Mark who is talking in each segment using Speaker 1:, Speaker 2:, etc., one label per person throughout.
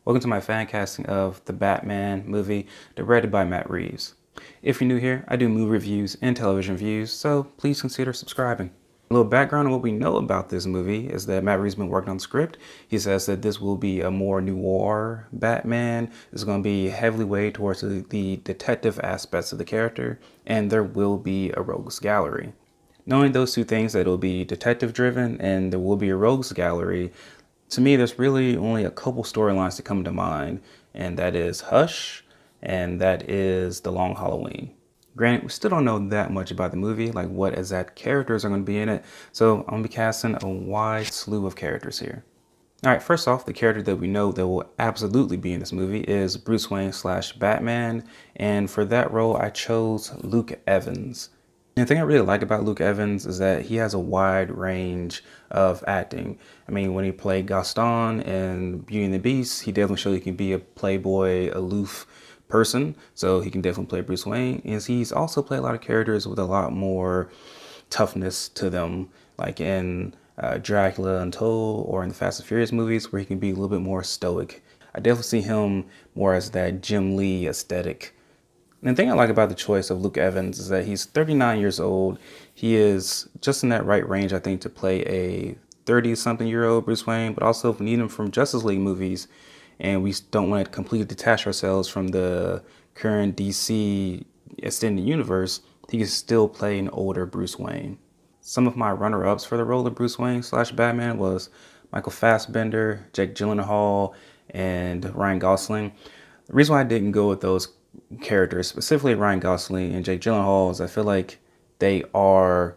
Speaker 1: Welcome to my fan casting of the Batman movie, directed by Matt Reeves. If you're new here, I do movie reviews and television reviews, so please consider subscribing. A little background on what we know about this movie is that Matt Reeves has been working on the script. He says that this will be a more noir Batman. It's going to be heavily weighted towards the detective aspects of the character, and there will be a rogues gallery. Knowing those two things, that it'll be detective driven and there will be a rogues gallery, to me, there's really only a couple storylines that come to mind, and that is Hush, and that is The Long Halloween. Granted, we still don't know that much about the movie, like what exact characters are going to be in it, so I'm going to be casting a wide slew of characters here. Alright, first off, the character that we know that will absolutely be in this movie is Bruce Wayne / Batman, and for that role I chose Luke Evans. And the thing I really like about Luke Evans is that he has a wide range of acting. I mean, when he played Gaston in Beauty and the Beast, he definitely showed he can be a playboy, aloof person. So he can definitely play Bruce Wayne. And he's also played a lot of characters with a lot more toughness to them, like in Dracula Untold or in the Fast and Furious movies, where he can be a little bit more stoic. I definitely see him more as that Jim Lee aesthetic. And the thing I like about the choice of Luke Evans is that he's 39 years old. He is just in that right range, I think, to play a 30-something-year-old Bruce Wayne, but also if we need him from Justice League movies, and we don't want to completely detach ourselves from the current DC extended universe, he can still play an older Bruce Wayne. Some of my runner-ups for the role of Bruce Wayne / Batman was Michael Fassbender, Jake Gyllenhaal, and Ryan Gosling. The reason why I didn't go with those characters, specifically Ryan Gosling and Jake Gyllenhaal, is I feel like they are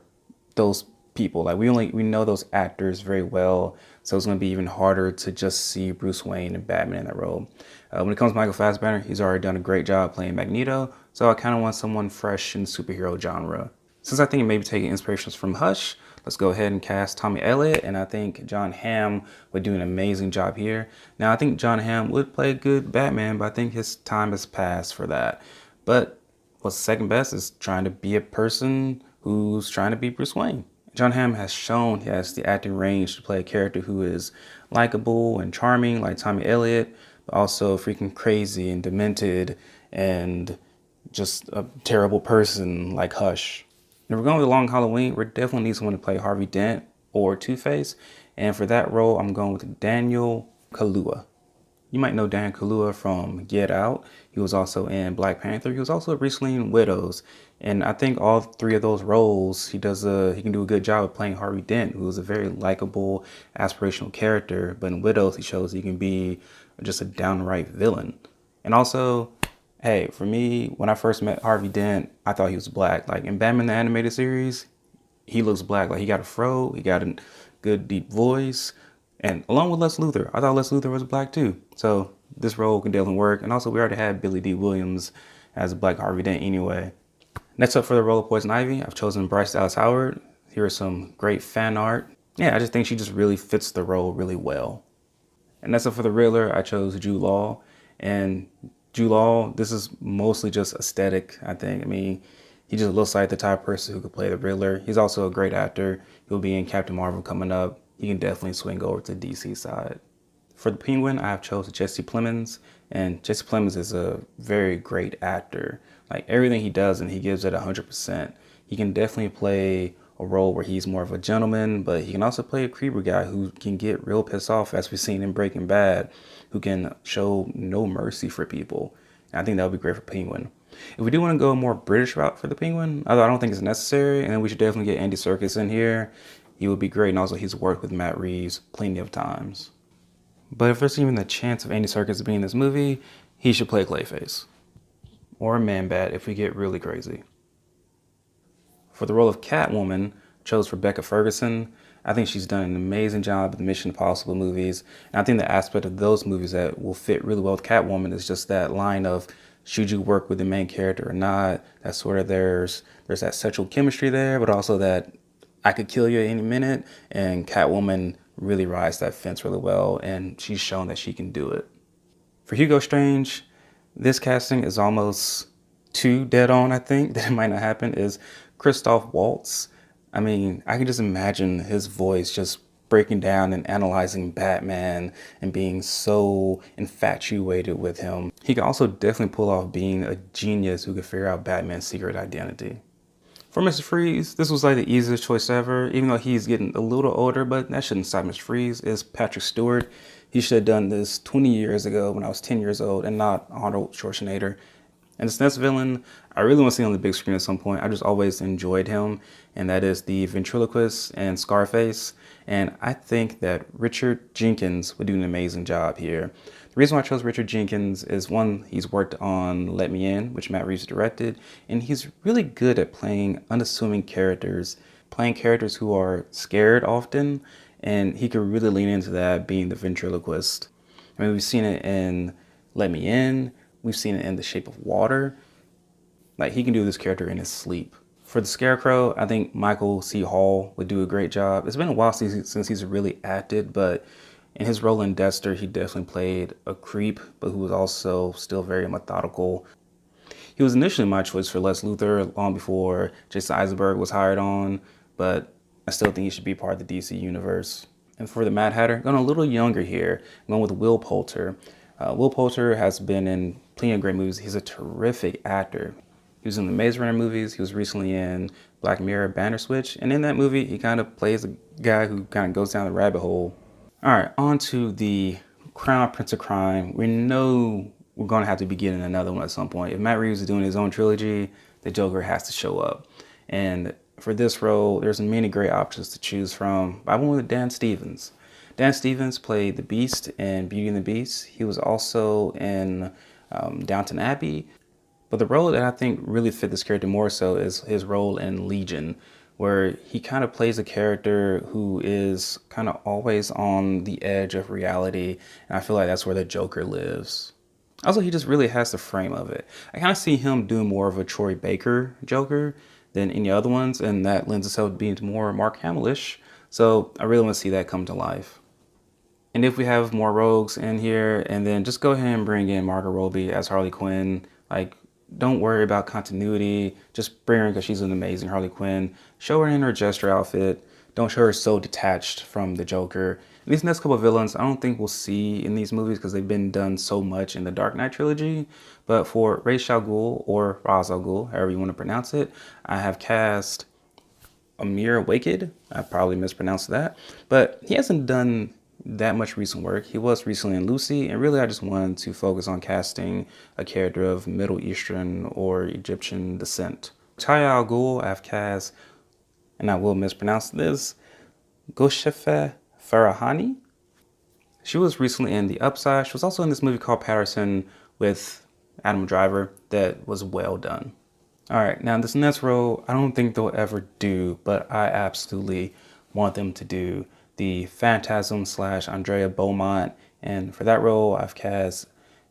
Speaker 1: those people. Like we know those actors very well, so it's going to be even harder to just see Bruce Wayne and Batman in that role. When it comes to Michael Fassbender, he's already done a great job playing Magneto, so I kind of want someone fresh in the superhero genre. Since I think it may be taking inspirations from Hush, let's go ahead and cast Tommy Elliott, and I think John Hamm would do an amazing job here. Now, I think John Hamm would play a good Batman, but I think his time has passed for that. But what's second best is trying to be a person who's trying to be Bruce Wayne. John Hamm has shown he has the acting range to play a character who is likable and charming like Tommy Elliott, but also freaking crazy and demented and just a terrible person like Hush. If we're going with The Long Halloween, we definitely need someone to play Harvey Dent or Two-Face. And for that role, I'm going with Daniel Kaluuya. You might know Daniel Kaluuya from Get Out. He was also in Black Panther. He was also recently in Widows. And I think all three of those roles, he can do a good job of playing Harvey Dent, who is a very likable, aspirational character. But in Widows, he shows he can be just a downright villain. And also, hey, for me, when I first met Harvey Dent, I thought he was black. Like in Batman the Animated Series, he looks black. Like he got a fro, he got a good deep voice, and along with Lex Luthor, I thought Lex Luthor was black too. So this role can definitely work. And also, we already had Billy D. Williams as a black Harvey Dent anyway. Next up for the role of Poison Ivy, I've chosen Bryce Dallas Howard. Here is some great fan art. Yeah, I just think she just really fits the role really well. And next up for the Riddler, I chose Jude Law. And Jude Law, this is mostly just aesthetic, I think. I mean, he just looks like the type of person who could play the Riddler. He's also a great actor. He'll be in Captain Marvel coming up. He can definitely swing over to the DC side. For the Penguin, I have chosen Jesse Plemons. And Jesse Plemons is a very great actor. Like everything he does, and he gives it 100%. He can definitely play a role where he's more of a gentleman, but he can also play a creeper guy who can get real pissed off, as we've seen in Breaking Bad, who can show no mercy for people. And I think that would be great for Penguin. If we do want to go a more British route for the Penguin, although I don't think it's necessary, and then we should definitely get Andy Serkis in here. He would be great, and also he's worked with Matt Reeves plenty of times. But if there's even the chance of Andy Serkis being in this movie, he should play Clayface. Or Man-Bat if we get really crazy. For the role of Catwoman, I chose Rebecca Ferguson. I think she's done an amazing job with the Mission Impossible movies. And I think the aspect of those movies that will fit really well with Catwoman is just that line of, should you work with the main character or not? That sort of there's that sexual chemistry there, but also that I could kill you any minute. And Catwoman really rides that fence really well, and she's shown that she can do it. For Hugo Strange, this casting is almost too dead on, I think, that it might not happen, is Christoph Waltz. I mean, I can just imagine his voice just breaking down and analyzing Batman and being so infatuated with him. He could also definitely pull off being a genius who could figure out Batman's secret identity. For Mr. Freeze, this was like the easiest choice ever, even though he's getting a little older, but that shouldn't stop Mr. Freeze. It's Patrick Stewart. He should have done this 20 years ago when I was 10 years old and not Arnold Schwarzenegger. And this next villain, I really want to see on the big screen at some point. I just always enjoyed him, and that is the ventriloquist and Scarface. And I think that Richard Jenkins would do an amazing job here. The reason why I chose Richard Jenkins is one, he's worked on Let Me In, which Matt Reeves directed, and he's really good at playing unassuming characters, playing characters who are scared often, and he could really lean into that being the ventriloquist. I mean, we've seen it in Let Me In, we've seen it in The Shape of Water. Like, he can do this character in his sleep. For the Scarecrow, I think Michael C. Hall would do a great job. It's been a while since he's really acted, but in his role in Dexter, he definitely played a creep, but who was also still very methodical. He was initially my choice for Lex Luthor long before Jason Eisenberg was hired on, but I still think he should be part of the DC universe. And for the Mad Hatter, going a little younger here, going with Will Poulter. Will Poulter has been in plenty of great movies. He's a terrific actor. He was in the Maze Runner movies. He was recently in Black Mirror Banner Switch. And in that movie, he kind of plays a guy who kind of goes down the rabbit hole. All right, on to the Crown Prince of Crime. We know we're going to have to be getting another one at some point. If Matt Reeves is doing his own trilogy, the Joker has to show up. And for this role, there's many great options to choose from. I went with Dan Stevens. Dan Stevens played the Beast in Beauty and the Beast. He was also in Downton Abbey. But the role that I think really fit this character more so is his role in Legion, where he kind of plays a character who is kind of always on the edge of reality. And I feel like that's where the Joker lives. Also, he just really has the frame of it. I kind of see him doing more of a Troy Baker Joker than any other ones, and that lends itself to being more Mark Hamill-ish. So I really want to see that come to life. And if we have more rogues in here, and then just go ahead and bring in Margot Robbie as Harley Quinn. Like, don't worry about continuity. Just bring her in because she's an amazing Harley Quinn. Show her in her Jester outfit. Don't show her so detached from the Joker. And these next couple of villains, I don't think we'll see in these movies because they've been done so much in the Dark Knight trilogy. But for Ra's al Ghul, or Ra's al Ghul, however you want to pronounce it, I have cast Amir Waked. I probably mispronounced that. But he hasn't done that much recent work. He was recently in Lucy, and really I just wanted to focus on casting a character of Middle Eastern or Egyptian descent. Talia al Ghul, I've cast, and I will mispronounce this, Goshefe Farahani. She was recently in The Upside. She was also in this movie called Patterson with Adam Driver that was well done. All right, now this next role, I don't think they'll ever do, but I absolutely want them to do the Phantasm / Andrea Beaumont. And for that role, I've cast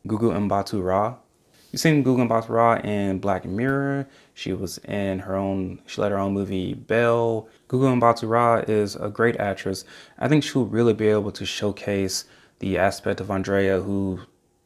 Speaker 1: Gugu Mbatha Raw. You've seen Gugu Mbatha Raw in Black Mirror. She was in she led her own movie, Belle. Gugu Mbatha Raw is a great actress. I think she'll really be able to showcase the aspect of Andrea who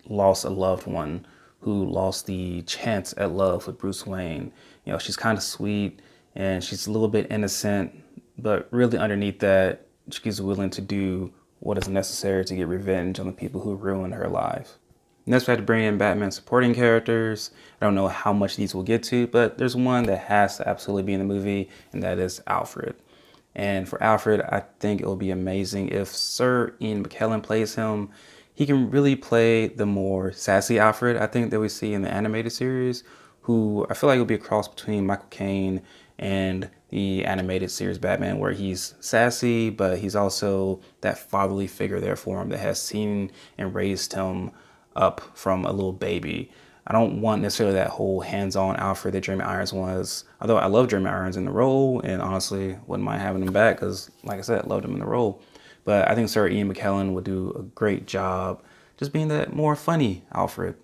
Speaker 1: lost a loved one, who lost the chance at love with Bruce Wayne. You know, she's kind of sweet and she's a little bit innocent, but really underneath that, she's willing to do what is necessary to get revenge on the people who ruined her life. Next, we have to bring in Batman supporting characters. I don't know how much these will get to, but there's one that has to absolutely be in the movie, and that is Alfred. And for Alfred, I think it will be amazing if Sir Ian McKellen plays him. He can really play the more sassy Alfred, I think, that we see in the animated series, who I feel like will be a cross between Michael Caine and the animated series Batman, where he's sassy, but he's also that fatherly figure there for him that has seen and raised him up from a little baby. I don't want necessarily that whole hands-on Alfred that Jeremy Irons was, although I love Jeremy Irons in the role and honestly wouldn't mind having him back because, like I said, I loved him in the role. But I think Sir Ian McKellen would do a great job just being that more funny Alfred.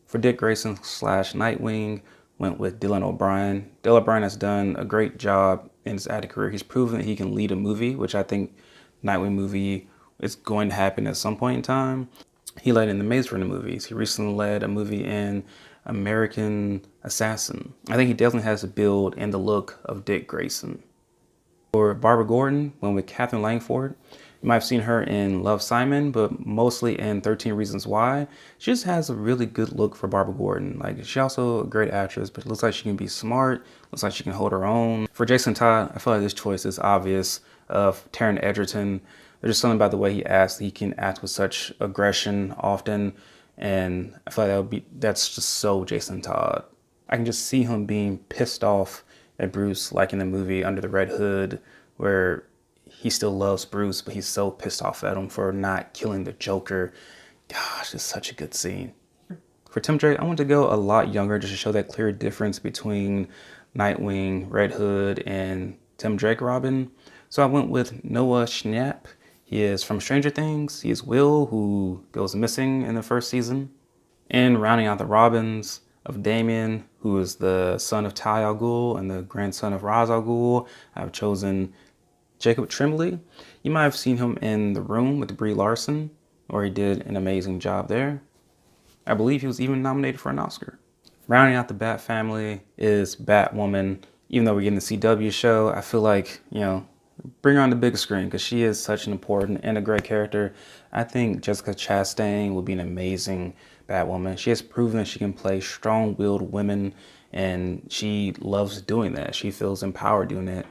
Speaker 1: For Dick Grayson / Nightwing, went with Dylan O'Brien. Dylan O'Brien has done a great job in his acting career. He's proven that he can lead a movie, which I think Nightwing movie is going to happen at some point in time. He led in the Maze Runner movies. He recently led a movie in American Assassin. I think he definitely has the build and the look of Dick Grayson. For Barbara Gordon, went with Katherine Langford. You might have seen her in Love, Simon, but mostly in 13 Reasons Why. She just has a really good look for Barbara Gordon. Like, she's also a great actress, but it looks like she can be smart. Looks like she can hold her own. For Jason Todd, I feel like this choice is obvious. Of Taron Egerton, there's just something about the way he acts. He can act with such aggression often, and I feel like that's just so Jason Todd. I can just see him being pissed off at Bruce, like in the movie Under the Red Hood, where he still loves Bruce, but he's so pissed off at him for not killing the Joker. Gosh, it's such a good scene. For Tim Drake, I want to go a lot younger just to show that clear difference between Nightwing, Red Hood, and Tim Drake Robin. So I went with Noah Schnapp. He is from Stranger Things. He is Will, who goes missing in the first season. And rounding out the Robins of Damien, who is the son of Talia al Ghul and the grandson of Ra's al Ghul, I've chosen Jacob Tremblay. You might have seen him in The Room with Brie Larson, where he did an amazing job there. I believe he was even nominated for an Oscar. Rounding out the Bat family is Batwoman. Even though we're getting the CW show, I feel like, bring her on the big screen because she is such an important and a great character. I think Jessica Chastain will be an amazing Batwoman. She has proven that she can play strong-willed women, and she loves doing that. She feels empowered doing it.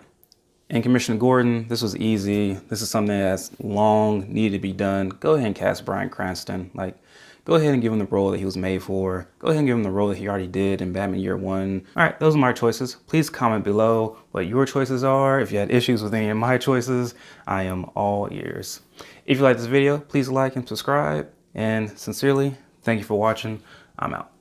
Speaker 1: And Commissioner Gordon, this was easy. This is something that's long needed to be done. Go ahead and cast Bryan Cranston. Go ahead and give him the role that he was made for. Go ahead and give him the role that he already did in Batman Year One. All right, those are my choices. Please comment below what your choices are. If you had issues with any of my choices, I am all ears. If you like this video, please like and subscribe. And sincerely, thank you for watching. I'm out.